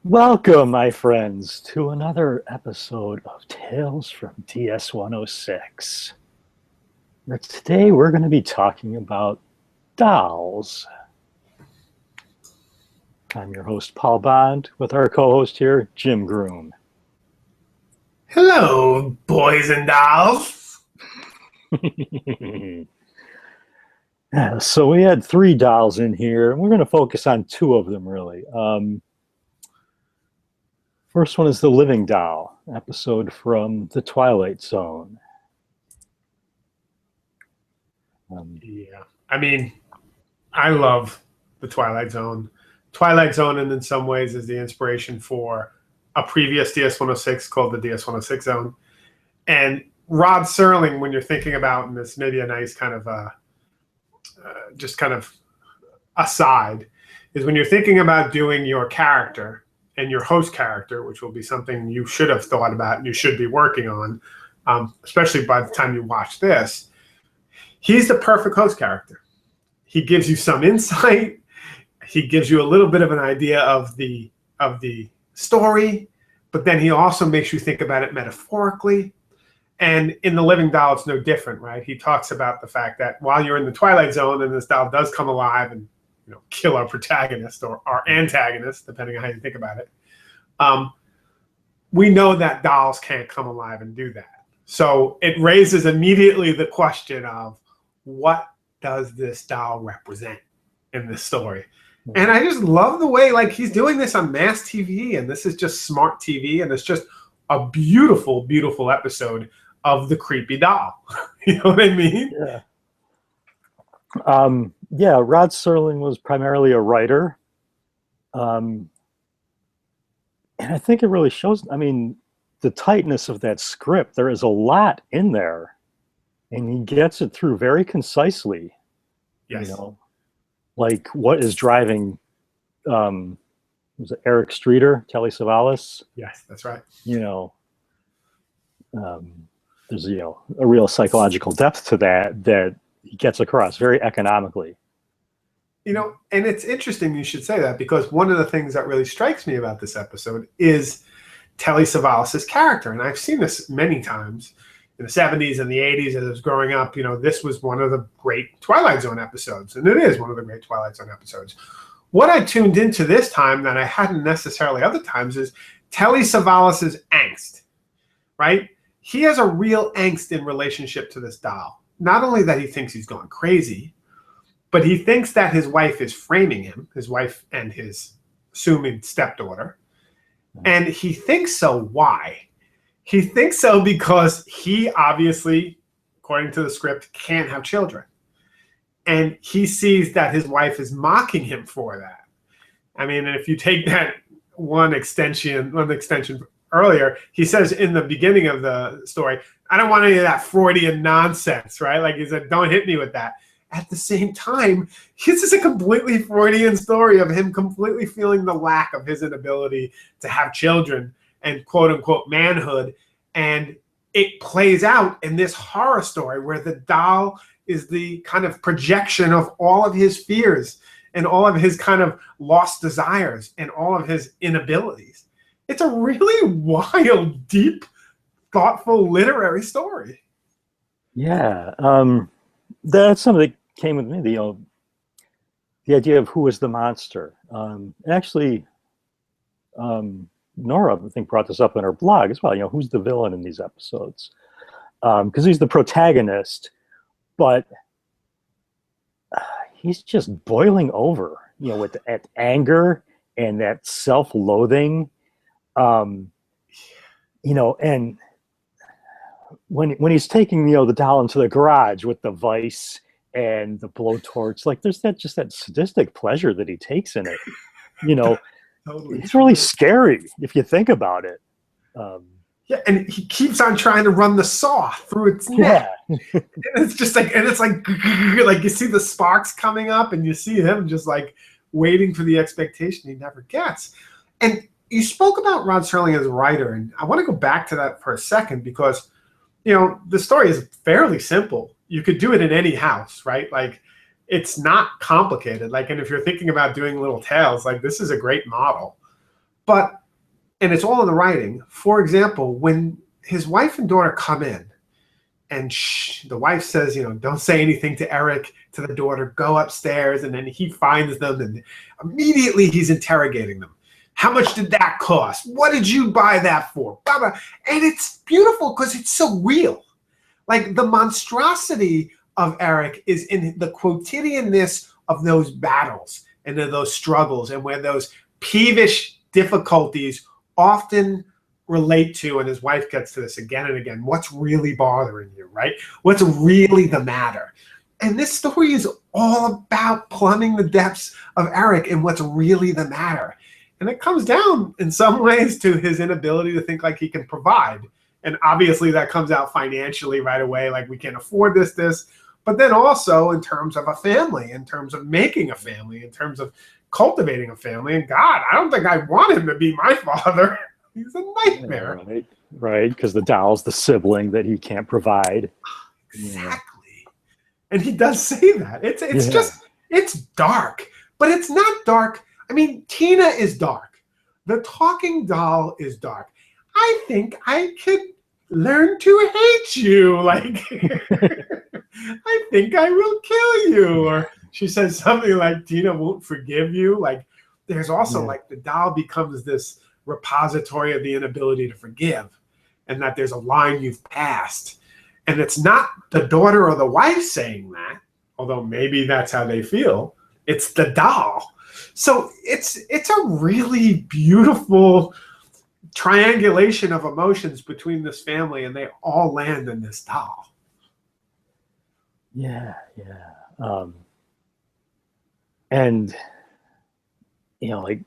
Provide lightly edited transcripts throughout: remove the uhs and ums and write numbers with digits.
Welcome, my friends, to another episode of Tales from ds106. Today we're going to be talking about dolls. I'm your host, Paul Bond, with our co-host here, Jim Groom. Hello, boys and dolls. So we had 3 dolls in here, and we're going to focus on 2 of them, really. First one is the Living Doll, episode from The Twilight Zone. I love The Twilight Zone. Twilight Zone, and in some ways, is the inspiration for a previous DS106 called the DS106 Zone. And Rod Serling, when you're thinking about, and this may be a nice kind of just kind of aside, is when you're thinking about doing your character and your host character, which will be something you should have thought about and you should be working on, especially by the time you watch this, he's the perfect host character. He gives you some insight. He gives you a little bit of an idea of the story, but then he also makes you think about it metaphorically. And in The Living Doll, it's no different, right? He talks about the fact that while you're in the Twilight Zone and this doll does come alive and kill our protagonist or our antagonist, depending on how you think about it, we know that dolls can't come alive and do that. So it raises immediately the question of, what does this doll represent in this story? And I just love the way, like, he's doing this on mass TV, and this is just smart TV, and it's just a beautiful, beautiful episode of the creepy doll. You know what I mean? Yeah. Rod Serling was primarily a writer. And I think it really shows, the tightness of that script. There is a lot in there, and he gets it through very concisely. Yes. Like what is driving, was it Eric Streeter, Telly Savalas? Yes, that's right. There's, a real psychological depth to that he gets across very economically. And it's interesting you should say that, because one of the things that really strikes me about this episode is Telly Savalas' character. And I've seen this many times in the 70s and the 80s as I was growing up. This was one of the great Twilight Zone episodes, and it is one of the great Twilight Zone episodes. What I tuned into this time that I hadn't necessarily other times is Telly Savalas' angst, right? He has a real angst in relationship to this doll. Not only that he thinks he's gone crazy, but he thinks that his wife is framing him, his wife and his assuming stepdaughter. And he thinks so. Why? He thinks so because he obviously, according to the script, can't have children. And he sees that his wife is mocking him for that. And if you take that one extension earlier, he says in the beginning of the story, I don't want any of that Freudian nonsense, right? Like he said, don't hit me with that. At the same time, this is a completely Freudian story of him completely feeling the lack of his inability to have children and quote unquote manhood. And it plays out in this horror story where the doll is the kind of projection of all of his fears and all of his kind of lost desires and all of his inabilities. It's a really wild, deep, thoughtful literary story. Yeah, that's something that came with me. The idea of who is the monster. Actually, Nora, I think, brought this up in her blog as well. Who's the villain in these episodes? Because he's the protagonist, but he's just boiling over, with that anger and that self-loathing. And when he's taking the doll into the garage with the vice and the blowtorch, like there's that sadistic pleasure that he takes in it. Totally. It's really scary if you think about it. Yeah, and he keeps on trying to run the saw through its neck. Yeah. And it's just like you see the sparks coming up, and you see him just like waiting for the expectation he never gets. And you spoke about Rod Serling as a writer, and I want to go back to that for a second because, the story is fairly simple. You could do it in any house, right? Like, it's not complicated. Like, and if you're thinking about doing little tales, like this is a great model. But, and it's all in the writing. For example, when his wife and daughter come in, and the wife says, don't say anything to Eric, to the daughter, go upstairs. And then he finds them, and immediately he's interrogating them. How much did that cost? What did you buy that for? Blah, blah. And it's beautiful because it's so real. Like, the monstrosity of Eric is in the quotidianness of those battles and in those struggles, and where those peevish difficulties often relate to, and his wife gets to this again and again, what's really bothering you, right? What's really the matter? And this story is all about plumbing the depths of Eric and what's really the matter. And it comes down in some ways to his inability to think like he can provide. And obviously that comes out financially right away, like we can't afford this, but then also in terms of a family, in terms of making a family, in terms of cultivating a family. And God, I don't think I want him to be my father. He's a nightmare. Yeah, right, because the doll's the sibling that he can't provide. Exactly. Yeah. And he does say that. It's just, it's dark, but it's not dark. I mean, Tina is dark. The talking doll is dark. I think I could learn to hate you. Like, I think I will kill you. Or she says something like, Tina won't forgive you. Like, there's also like the doll becomes this repository of the inability to forgive, and that there's a line you've passed. And it's not the daughter or the wife saying that, although maybe that's how they feel. It's the doll. So it's a really beautiful triangulation of emotions between this family, and they all land in this doll. Yeah. And like,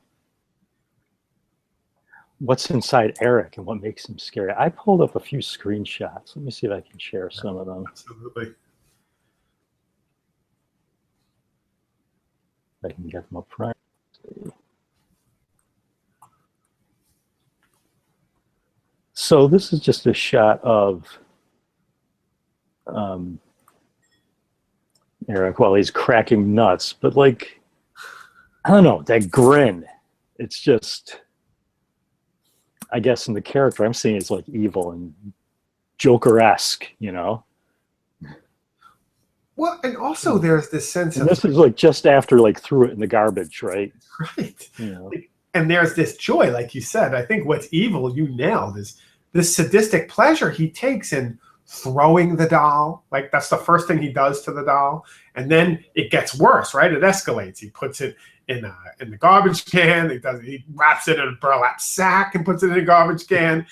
what's inside Eric and what makes him scary. I pulled up a few screenshots. Let me see if I can share some of them. Absolutely. I can get them up front. So this is just a shot of Eric while he's cracking nuts, but like, I don't know, that grin, it's just, I guess in the character I'm seeing it's like evil and Joker-esque, Well, and also there's this sense of, this is like just after like threw it in the garbage, right? Right. And there's this joy, like you said. I think what's evil, you nailed, is this sadistic pleasure he takes in throwing the doll. Like, that's the first thing he does to the doll. And then it gets worse, right? It escalates. He puts it in the garbage can. He wraps it in a burlap sack and puts it in a garbage can.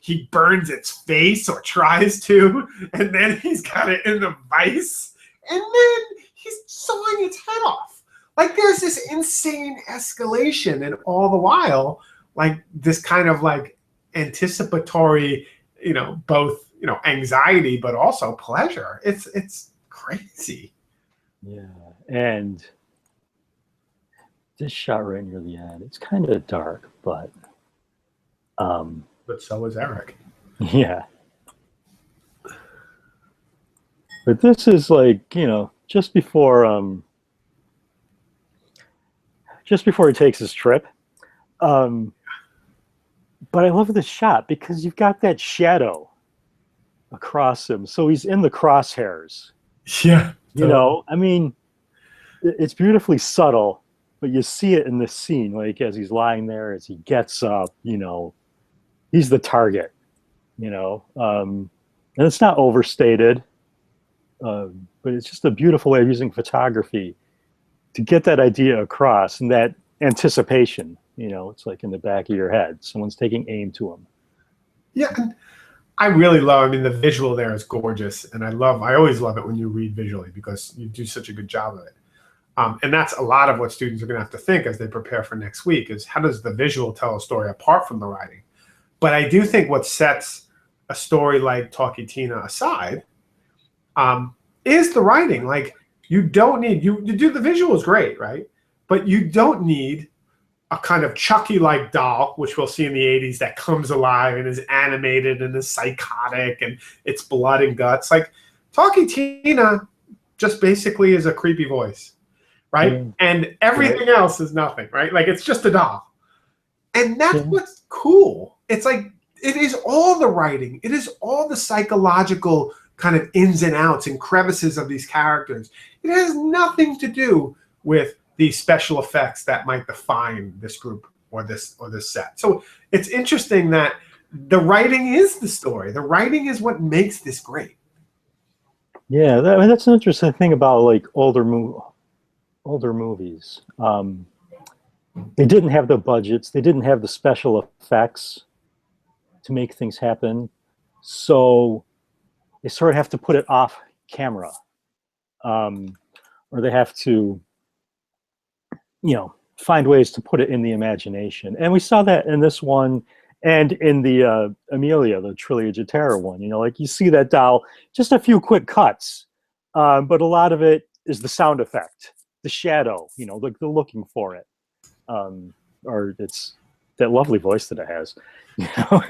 He burns its face, or tries to, and then he's got it in a vice, and then he's sawing its head off. Like, there's this insane escalation, and all the while, like, this kind of like anticipatory, both anxiety but also pleasure. It's crazy. Yeah, and this shot right near the end, it's kind of dark, but so is Eric. Yeah. But this is like, just before he takes his trip. But I love this shot because you've got that shadow across him. So he's in the crosshairs. Yeah. I mean, it's beautifully subtle, but you see it in this scene, like as he's lying there, as he gets up, he's the target, and it's not overstated, but it's just a beautiful way of using photography to get that idea across, and that anticipation, it's like in the back of your head. Someone's taking aim to him. Yeah, and I really love, the visual there is gorgeous, and I always love it when you read visually because you do such a good job of it. And that's a lot of what students are going to have to think as they prepare for next week, is how does the visual tell a story apart from the writing? But I do think what sets a story like Talkie Tina aside is the writing. Like, you don't need, you do the visuals great, right? But you don't need a kind of Chucky-like doll, which we'll see in the 80s, that comes alive and is animated and is psychotic and it's blood and guts. Like, Talkie Tina just basically is a creepy voice, right? And everything else is nothing, right? Like, it's just a doll. And that's what's cool. It's like, it is all the writing. It is all the psychological kind of ins and outs and crevices of these characters. It has nothing to do with the special effects that might define this group or this set. So it's interesting that the writing is the story. The writing is what makes this great. Yeah, I mean, that's an interesting thing about like older movies. They didn't have the budgets. They didn't have the special effects to make things happen. So they sort of have to put it off camera. Or they have to, find ways to put it in the imagination. And we saw that in this one and in the Amelia, the Trillia Terror one. Like you see that doll, just a few quick cuts, but a lot of it is the sound effect, the shadow, the looking for it. Or it's that lovely voice that it has. Well,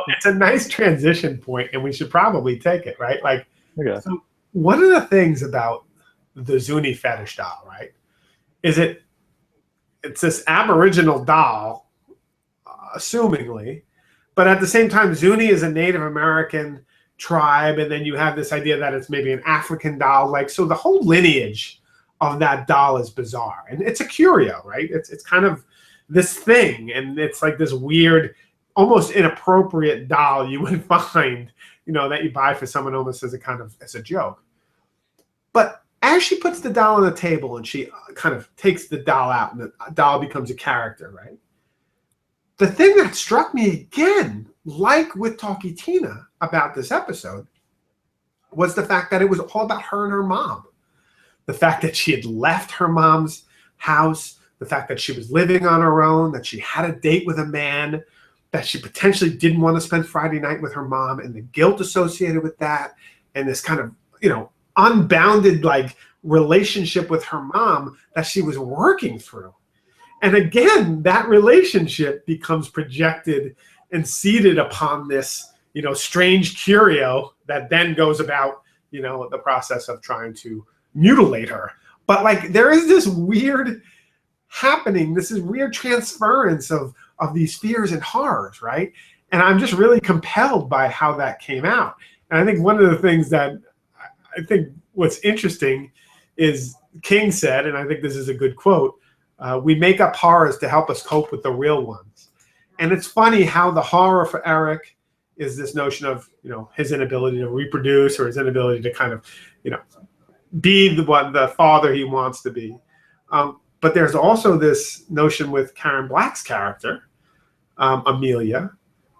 it's a nice transition point, and we should probably take it, right? Like, Okay. So one of the things about the Zuni fetish doll, right, is it's this Aboriginal doll, assumingly, but at the same time, Zuni is a Native American tribe, and then you have this idea that it's maybe an African doll. Like, so the whole lineage of that doll is bizarre, and it's a curio, right? It's kind of this thing, and it's like this weird, almost inappropriate doll you would find, that you buy for someone almost as a joke. But as she puts the doll on the table and she kind of takes the doll out and the doll becomes a character, right? The thing that struck me again, like with Talkie Tina about this episode, was the fact that it was all about her and her mom. The fact that she had left her mom's house, the fact that she was living on her own, that she had a date with a man, that she potentially didn't want to spend Friday night with her mom, and the guilt associated with that, and this kind of, unbounded like relationship with her mom that she was working through. And again, that relationship becomes projected and seated upon this, strange curio that then goes about, the process of trying to mutilate her. But like, there is this weird happening, this is weird transference of these fears and horrors, right? And I'm just really compelled by how that came out. And I think one of the things that I think what's interesting is King said, and I think this is a good quote, we make up horrors to help us cope with the real ones. And it's funny how the horror for Eric is this notion of, his inability to reproduce, or his inability to kind of, be the father he wants to be. But there's also this notion with Karen Black's character, Amelia,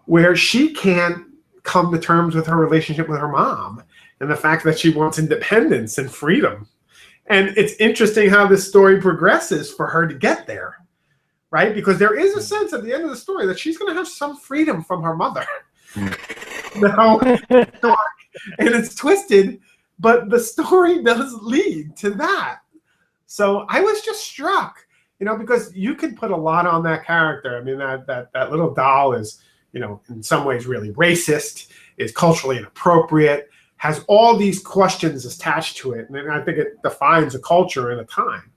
where she can't come to terms with her relationship with her mom and the fact that she wants independence and freedom. And it's interesting how this story progresses for her to get there, right? Because there is a sense at the end of the story that she's going to have some freedom from her mother. And it's twisted, but the story does lead to that. So I was just struck, because you could put a lot on that character. I mean, that little doll is, in some ways really racist, is culturally inappropriate, has all these questions attached to it. And I think it defines a culture and a time.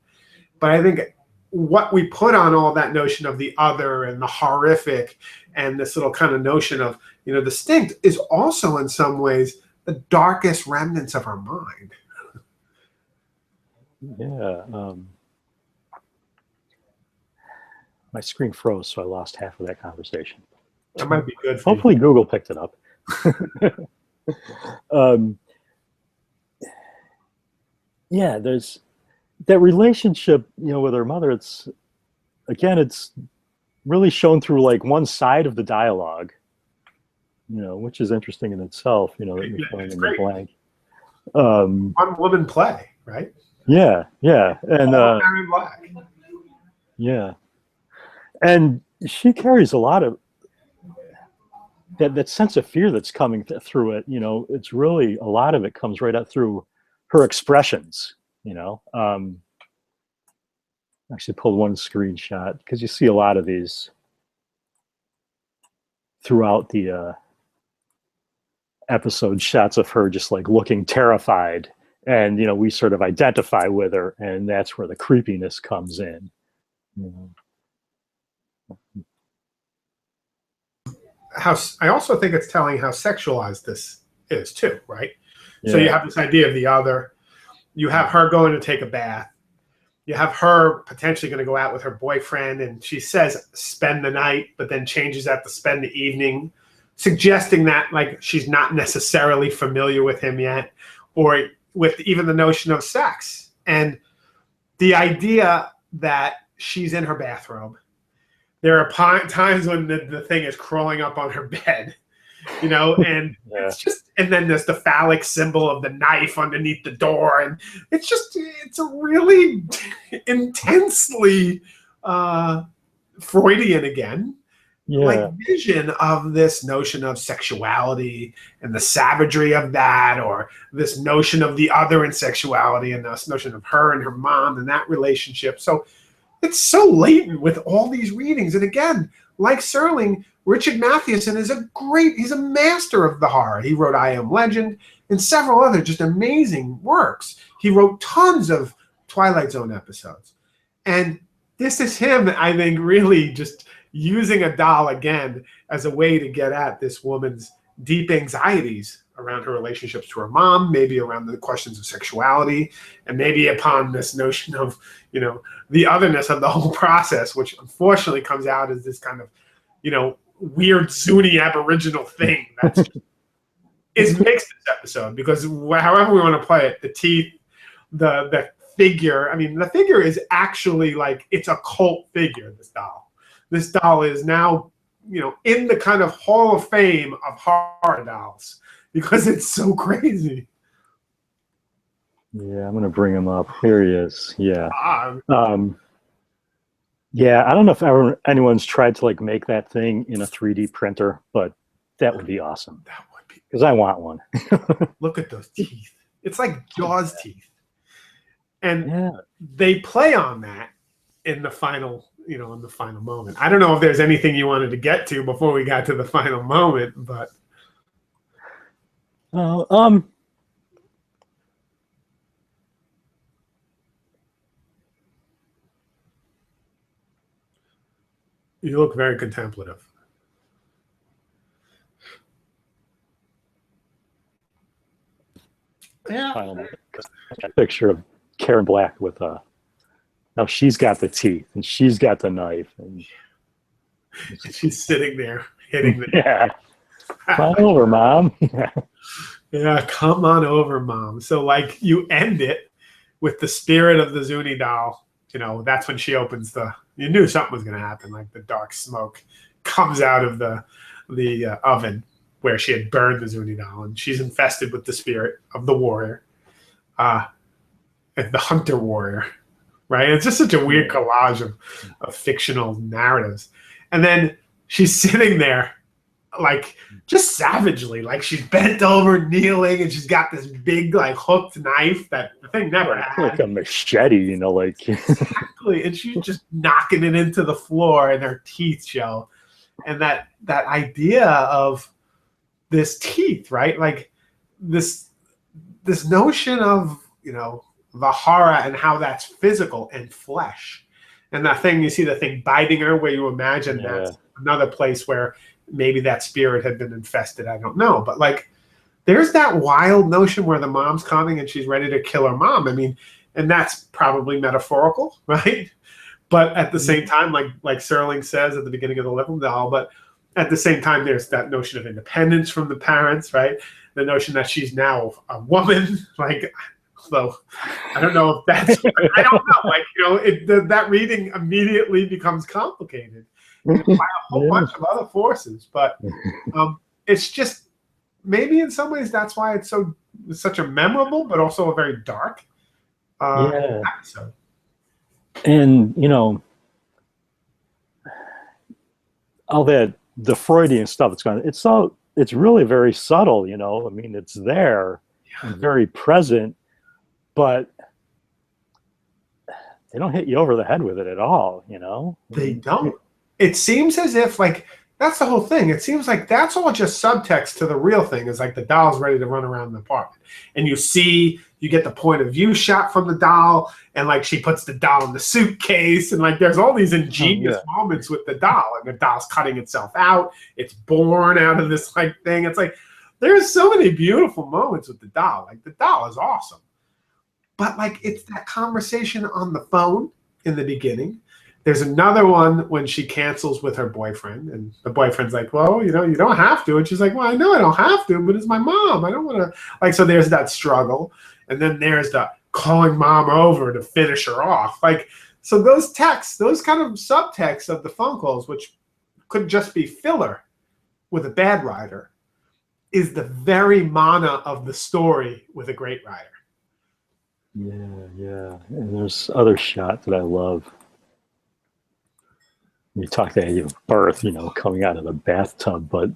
But I think what we put on all that notion of the other and the horrific and this little kind of notion of, distinct is also in some ways the darkest remnants of our mind. Yeah. My screen froze, so I lost half of that conversation. That might be good for Hopefully you. Google picked it up. Yeah, there's that relationship, with her mother. It's really shown through like one side of the dialogue, which is interesting in itself, that you're filling in the blank. One woman play, right? Yeah. And Karen Black. yeah. And she carries a lot of that sense of fear that's coming through it. It's really, a lot of it comes right out through her expressions. Actually pulled one screenshot because you see a lot of these throughout the episode, shots of her just like looking terrified and we sort of identify with her, and that's where the creepiness comes in. You How I also think it's telling how sexualized this is too, right? So you Yeah. have this idea of the other. You have her going to take a bath. You have her potentially going to go out with her boyfriend, and she says spend the night, but then changes that to spend the evening, suggesting that like she's not necessarily familiar with him yet, or with even the notion of sex. And the idea that she's in her bathrobe. There are times when the thing is crawling up on her bed, and Yeah. it's just, and then there's the phallic symbol of the knife underneath the door. And it's a really intensely Freudian again, like vision of this notion of sexuality and the savagery of that, or this notion of the other in sexuality and this notion of her and her mom and that relationship. So it's so latent with all these readings. And again, like Serling, Richard Matheson is he's a master of the horror. He wrote I Am Legend and several other just amazing works. He wrote tons of Twilight Zone episodes. And this is him, I think, really just using a doll again as a way to get at this woman's deep anxieties around her relationships to her mom, maybe around the questions of sexuality, and maybe upon this notion of, the otherness of the whole process, which unfortunately comes out as this kind of, weird Zuni Aboriginal thing that's is mixed this episode, because however we want to play it, the teeth, the figure, I mean, the figure is actually like, it's a cult figure, this doll. This doll is now, in the kind of Hall of Fame of horror dolls, because it's so crazy. Yeah, I'm going to bring him up. Here he is. Yeah. Yeah, I don't know if anyone's tried to like make that thing in a 3D printer, but that would be awesome. That would be, because I want one. Look at those teeth. It's like Jaws teeth. And they play on that in the final, in the final moment. I don't know if there's anything you wanted to get to before we got to the final moment, but you look very contemplative. Yeah. A picture of Karen Black with now she's got the teeth and she's got the knife and she's sitting there hitting the come on over, Mom. Yeah, come on over, Mom. So like you end it with the spirit of the Zuni doll. That's when she opens you knew something was going to happen. Like the dark smoke comes out of the oven where she had burned the Zuni doll, and she's infested with the spirit of the warrior, and the hunter warrior, right? It's just such a weird collage of fictional narratives. And then she's sitting there like just savagely, like she's bent over, kneeling, and she's got this big like hooked knife that the thing never had. Like a machete, like exactly. And she's just knocking it into the floor, and her teeth show. And that idea of this teeth, right? Like this notion of, the horror and how that's physical and flesh. And that thing, you see the thing biting her, where you imagine that's another place where maybe that spirit had been infested. I don't know. But like, there's that wild notion where the mom's coming and she's ready to kill her mom. I mean, and that's probably metaphorical, right? But at the same time, like Serling says at the beginning of the Living Doll, but at the same time, there's that notion of independence from the parents, right? The notion that she's now a woman, so I don't know if that's, I don't know, that reading immediately becomes complicated by a whole bunch of other forces. But it's just, maybe in some ways that's why it's such a memorable, but also a very dark episode. And, all that, the Freudian stuff that's going on, it's really very subtle, I mean, it's there and very present, but they don't hit you over the head with it at all, They don't. It seems as if, that's the whole thing. It seems like that's all just subtext to the real thing, is like the doll's ready to run around the apartment. And you see you get the point of view shot from the doll, and like she puts the doll in the suitcase, and like there's all these ingenious moments with the doll, and the doll's cutting itself out. It's born out of this like thing. It's like there's so many beautiful moments with the doll. Like the doll is awesome. But like it's that conversation on the phone in the beginning. There's another one when she cancels with her boyfriend, and the boyfriend's like, well, you know, you don't have to. And she's like, well, I know I don't have to, but it's my mom. I don't want to. Like, so there's that struggle. And then there's the calling mom over to finish her off. Like, so those texts, those kind of subtexts of the phone calls, which could just be filler with a bad writer, is the very mana of the story with a great writer. Yeah. And there's other shots that I love. You talk that your birth, you know, coming out of the bathtub, but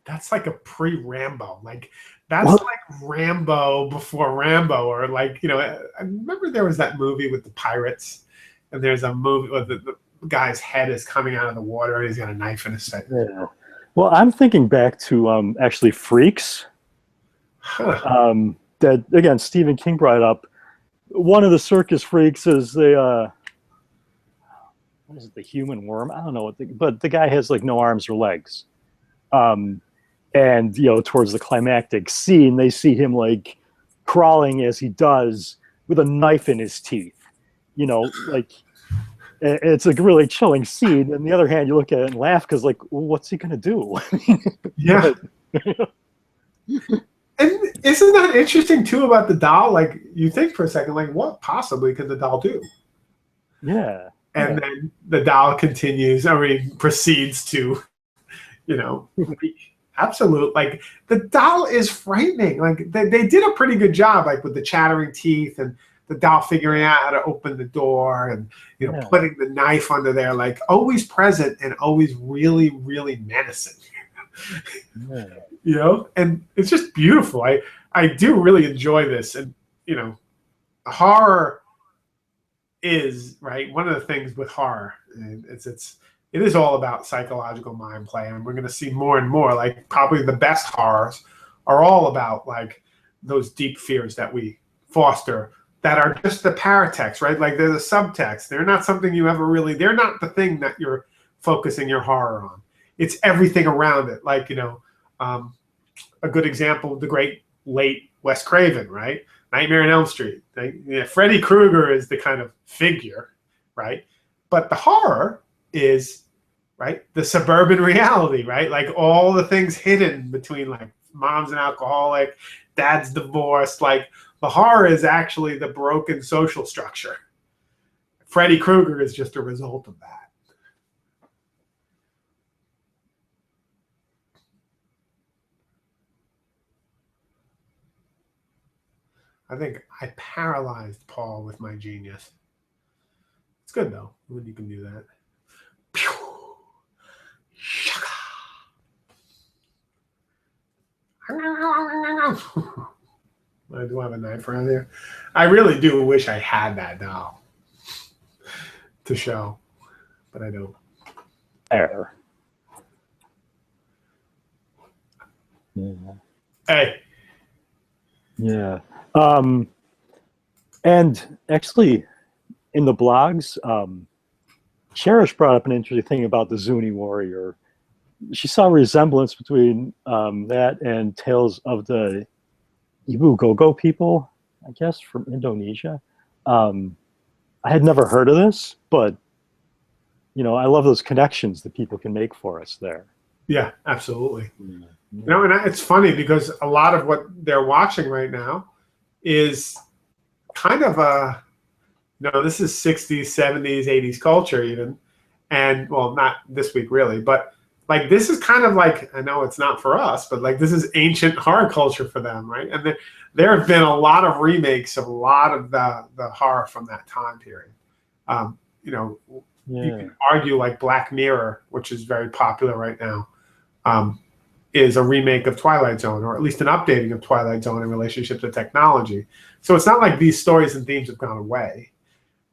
that's like a pre-Rambo. Like that's like Rambo before Rambo, or like, you know, I remember there was that movie with the pirates, and there's a movie where the guy's head is coming out of the water and he's got a knife in his face. Yeah. Well, I'm thinking back to actually Freaks. That again, Stephen King brought up. One of the circus freaks is the what is it, the human worm? I don't know but the guy has like no arms or legs. And you know, towards the climactic scene, they see him like crawling as he does with a knife in his teeth. You know, like it's a really chilling scene. On the other hand, you look at it and laugh because like, well, what's he gonna do? Yeah. And isn't that interesting too about the doll? Like you think for a second, like what possibly could the doll do? Yeah. And then the doll proceeds to, you know, absolute. Like the doll is frightening. Like they did a pretty good job, like with the chattering teeth and the doll figuring out how to open the door and, you know, putting the knife under there, like always present and always really, really menacing. You know, and it's just beautiful. I do really enjoy this. And, you know, horror is right. One of the things with horror, it is all about psychological mind play, and we're going to see more and more. Like probably the best horrors are all about like those deep fears that we foster that are just the paratext, right? Like they're the subtext. They're not something you ever really. They're not the thing that you're focusing your horror on. It's everything around it. Like, you know, a good example, the great late Wes Craven, right? Nightmare on Elm Street. Freddy Krueger is the kind of figure, right? But the horror is, right, the suburban reality, right? Like all the things hidden between like mom's an alcoholic, dad's divorced. Like the horror is actually the broken social structure. Freddy Krueger is just a result of that. I think I paralyzed Paul with my genius. It's good though when you can do that. I do have a knife around here. I really do wish I had that doll to show, but I don't. Error. Yeah. Hey. Yeah. And actually, in the blogs, Cherish brought up an interesting thing about the Zuni warrior. She saw a resemblance between that and tales of the Ibu Gogo people, I guess, from Indonesia. I had never heard of this, but you know, I love those connections that people can make for us there. Yeah, absolutely. Yeah. You know, and it's funny because a lot of what they're watching right now is kind of a, you know, this is 60s, 70s, 80s culture even. And well, not this week really, but like this is kind of like, I know it's not for us, but like this is ancient horror culture for them, right? And there have been a lot of remakes of a lot of the horror from that time period. You know, you can argue like Black Mirror, which is very popular right now, is a remake of Twilight Zone, or at least an updating of Twilight Zone in relationship to technology. So it's not like these stories and themes have gone away,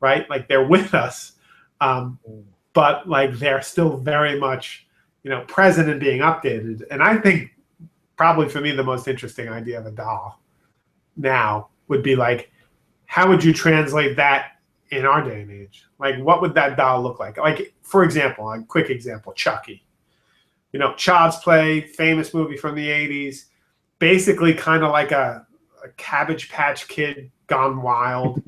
right? Like they're with us, but like they're still very much, you know, present and being updated. And I think probably for me the most interesting idea of a doll now would be like, how would you translate that in our day and age? Like, what would that doll look like? Like, for example, a quick example, Chucky. You know, Child's Play, famous movie from the 80s, basically kind of like a Cabbage Patch Kid gone wild.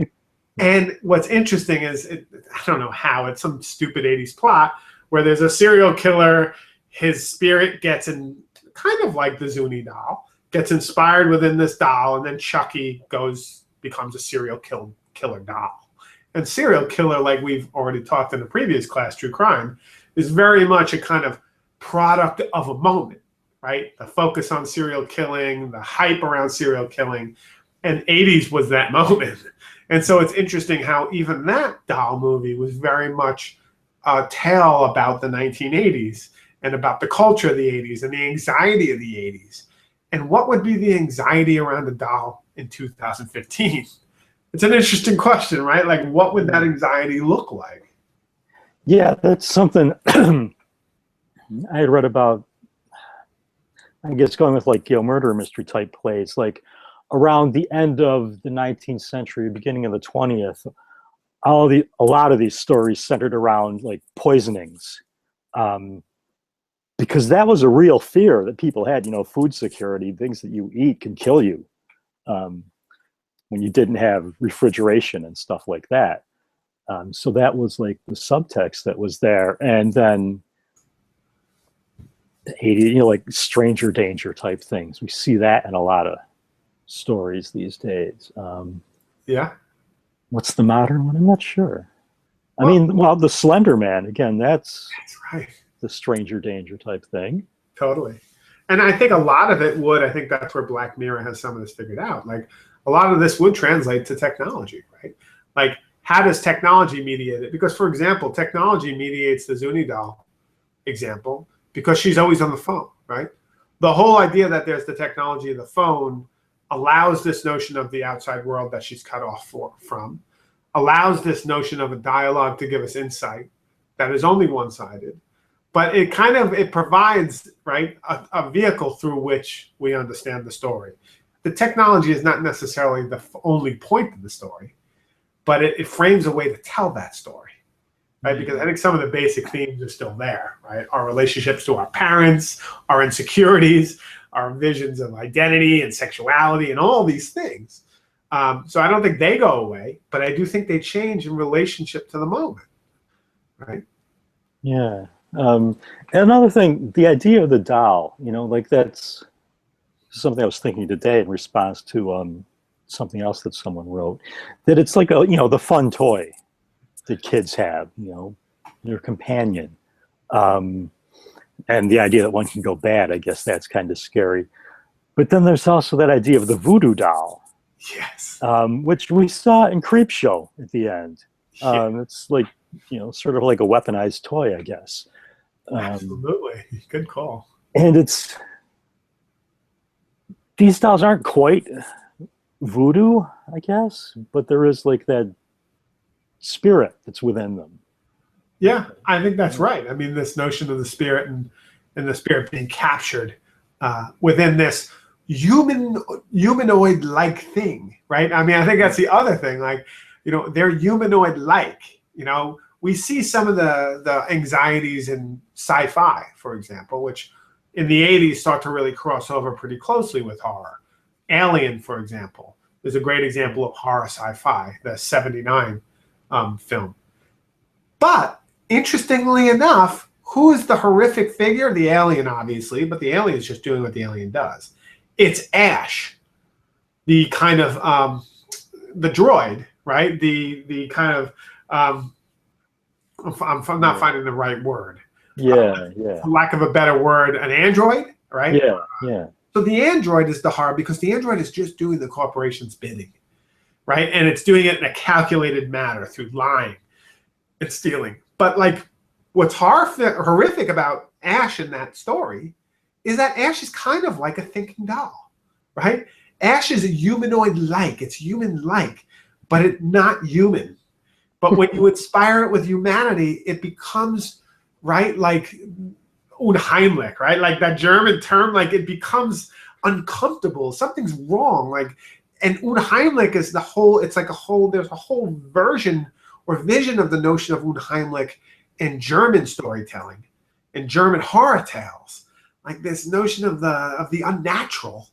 And what's interesting is, I don't know how, it's some stupid 80s plot where there's a serial killer, his spirit gets in, kind of like the Zuni doll, gets inspired within this doll, and then Chucky becomes a serial killer doll. And serial killer, like we've already talked in the previous class, True Crime, is very much a kind of product of a moment, right? The focus on serial killing, the hype around serial killing, and 80s was that moment. And so it's interesting how even that doll movie was very much a tale about the 1980s and about the culture of the 80s and the anxiety of the 80s. And what would be the anxiety around a doll in 2015? It's an interesting question, right? Like, what would that anxiety look like? Yeah, that's something I had read about, I guess, going with like, murder mystery type plays, like around the end of the 19th century, beginning of the 20th, a lot of these stories centered around like poisonings, because that was a real fear that people had. Food security, things that you eat can kill you, when you didn't have refrigeration and stuff like that. So that was like the subtext that was there. And then the 80s, like stranger danger type things. We see that in a lot of stories these days. Yeah. What's the modern one? I'm not sure. I mean, the Slender Man, again, that's right. The stranger danger type thing. Totally. And I think a lot of it would, I think that's where Black Mirror has some of this figured out. Like, a lot of this would translate to technology, right? Like, how does technology mediate it? Because, for example, technology mediates the Zuni doll example because she's always on the phone, right? The whole idea that there's the technology of the phone allows this notion of the outside world that she's cut off from, allows this notion of a dialogue to give us insight that is only one-sided, but it provides, right, a vehicle through which we understand the story. The technology is not necessarily the only point of the story, but it frames a way to tell that story, right? Because I think some of the basic themes are still there, right? Our relationships to our parents, our insecurities, our visions of identity and sexuality and all these things. So I don't think they go away, but I do think they change in relationship to the moment, right? Yeah. And another thing, the idea of the doll, like that's something I was thinking today in response to something else that someone wrote, that it's like the fun toy that kids have, their companion. And the idea that one can go bad, I guess that's kind of scary. But then there's also that idea of the voodoo doll. Yes. Which we saw in Creepshow at the end. It's like, sort of like a weaponized toy, I guess. Absolutely. Good call. And these dolls aren't quite voodoo, I guess, but there is like that spirit that's within them. Yeah, I think that's right. I mean, this notion of the spirit and the spirit being captured within this humanoid-like thing, right? I mean, I think that's the other thing. Like, they're humanoid-like. We see some of the anxieties in sci-fi, for example, which in the 80s start to really cross over pretty closely with horror. Alien, for example, is a great example of horror sci-fi, the 79 film. But interestingly enough, who is the horrific figure? The alien, obviously, but the alien is just doing what the alien does. It's Ash, the kind of the droid, right? The kind of I'm not finding the right word. Yeah. For lack of a better word, an android, right? Yeah. So the android is the horror because the android is just doing the corporation's bidding, right? And it's doing it in a calculated manner through lying and stealing. But like, what's horrific about Ash in that story is that Ash is kind of like a thinking doll, right? Ash is a humanoid-like. It's human-like, but it's not human. But when you inspire it with humanity, it becomes, right, like unheimlich, right? Like that German term, like it becomes uncomfortable. Something's wrong. Like and Unheimlich is the whole. It's like a whole. There's a whole version or vision of the notion of Unheimlich in German storytelling, in German horror tales, like this notion of the unnatural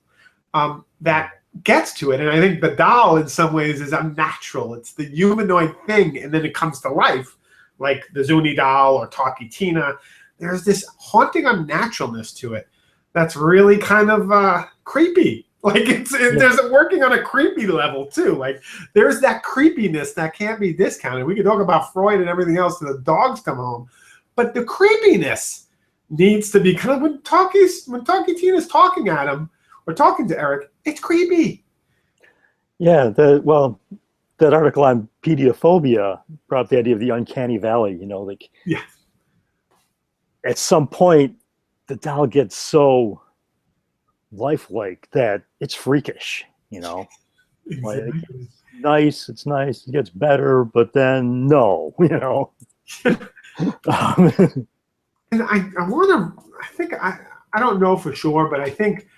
that gets to it. And I think the doll in some ways is unnatural. It's the humanoid thing, and then it comes to life, like the Zuni doll or Talkie Tina. There's this haunting unnaturalness to it that's really kind of creepy. Like there's a working on a creepy level too. Like there's that creepiness that can't be discounted. We could talk about Freud and everything else till the dogs come home, but the creepiness needs to be kind of when Talkie Tina's talking at him or talking to Eric, it's creepy. Yeah, that article on pediophobia brought up the idea of the uncanny valley. You know, like at some point, the doll gets so lifelike that it's freakish. You know, Exactly. like it's nice, it gets better, but then no, you know. And I want to. I think I don't know for sure, but I think.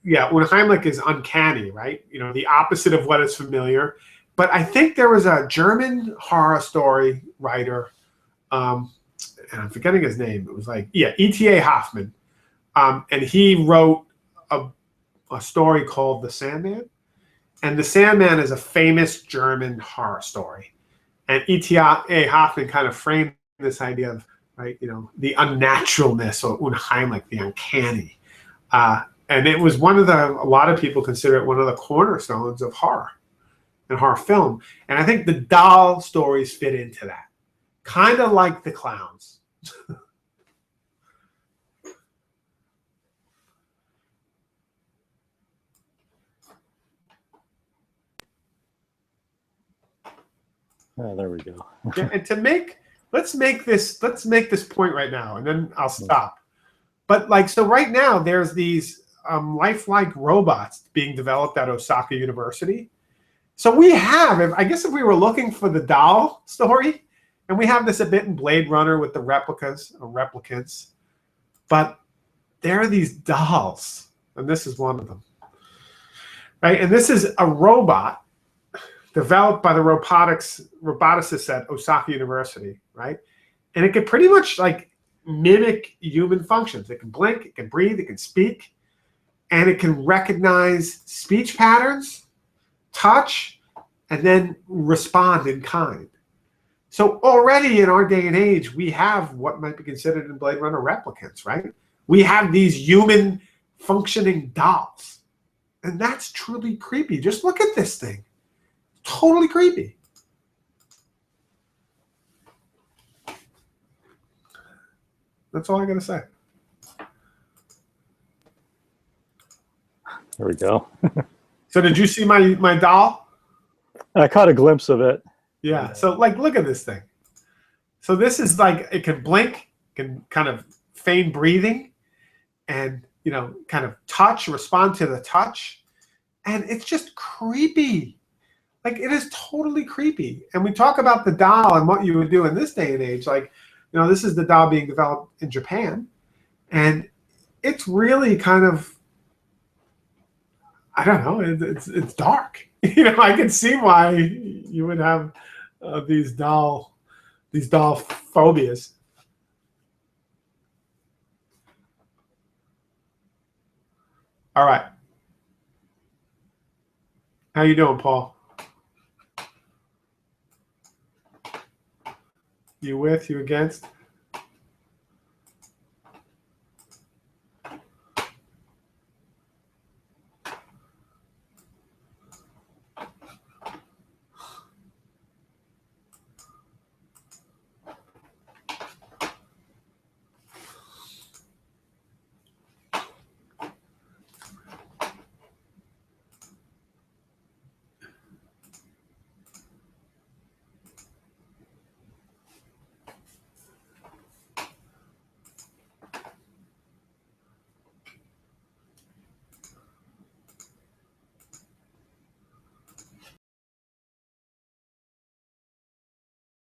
Yeah, Unheimlich is uncanny, right? You know, the opposite of what is familiar. But I think there was a German horror story writer, and I'm forgetting his name. It was like, E.T.A. Hoffmann. And he wrote a story called The Sandman. And The Sandman is a famous German horror story. And E.T.A. Hoffmann kind of framed this idea of, right, you know, the unnaturalness or Unheimlich, the uncanny. And it was a lot of people consider it one of the cornerstones of horror and horror film. And I think the doll stories fit into that, kind of like the clowns. Oh, there we go. Yeah, and let's make this point right now, and then I'll stop. But like, so right now there's these lifelike robots being developed at Osaka University. So we have, I guess if we were looking for the doll story, and we have this a bit in Blade Runner with the replicas or replicants, but there are these dolls, and this is one of them, right? And this is a robot developed by the roboticists at Osaka University, right? And it can pretty much like mimic human functions. It can blink, it can breathe, it can speak. And it can recognize speech patterns, touch, and then respond in kind. So already in our day and age, we have what might be considered in Blade Runner replicants, right? We have these human functioning dolls. And that's truly creepy. Just look at this thing. Totally creepy. That's all I got to say. There we go. So did you see my doll? I caught a glimpse of it. Yeah. So like, look at this thing. So this is like, it can blink, can kind of feign breathing, and, you know, kind of touch, respond to the touch. And it's just creepy. Like, it is totally creepy. And we talk about the doll and what you would do in this day and age. Like, you know, this is the doll being developed in Japan. And it's really kind of, I don't know, it's dark. You know, I can see why you would have these doll phobias. All right. How you doing, Paul? You with? You against?